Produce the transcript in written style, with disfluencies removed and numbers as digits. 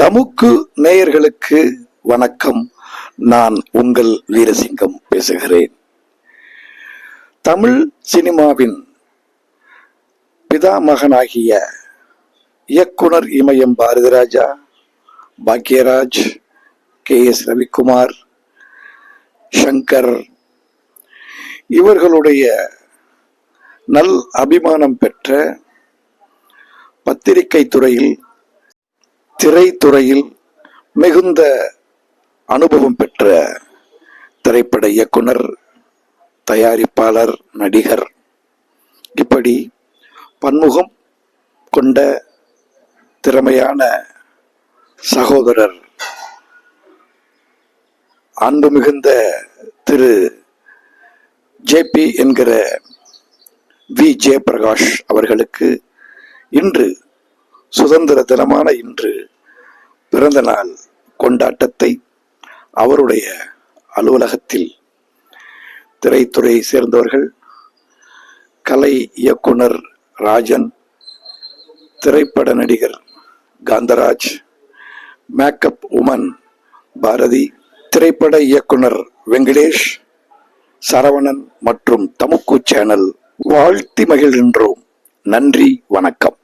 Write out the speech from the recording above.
தமுக்கு நேயர்களுக்கு வணக்கம். நான் உங்கள் வீரசிங்கம் பேசுகிறேன். தமிழ் சினிமாவின் பிதாமகனாகிய இயக்குனர் இமயம் பாரதிராஜா, பாக்யராஜ், KS ரவிக்குமார், சங்கர் இவர்களுடைய நல் அபிமானம் பெற்ற பத்திரிகை துறையில், திரைத்துறையில் மிகுந்த அனுபவம் பெற்ற திரைப்பட இயக்குனர், தயாரிப்பாளர், நடிகர், இப்படி பன்முகம் கொண்ட திறமையான சகோதரர் அன்பு மிகுந்த திரு JP என்கிற V ஜெயபிரகாஷ் அவர்களுக்கு இன்று சுதந்திர தினமான இன்று பிறந்த நாள் கொண்டாட்டத்தை அவருடைய அலுவலகத்தில் திரைத்துறையை சேர்ந்தவர்கள், கலை இயக்குனர் ராஜன், திரைப்பட நடிகர் காந்தராஜ், மேக்கப் உமன் பாரதி, திரைப்பட இயக்குனர் வெங்கடேஷ், சரவணன் மற்றும் தமுக்கு சேனல் வாழ்த்தி மகிழ்கின்றோம். நன்றி, வணக்கம்.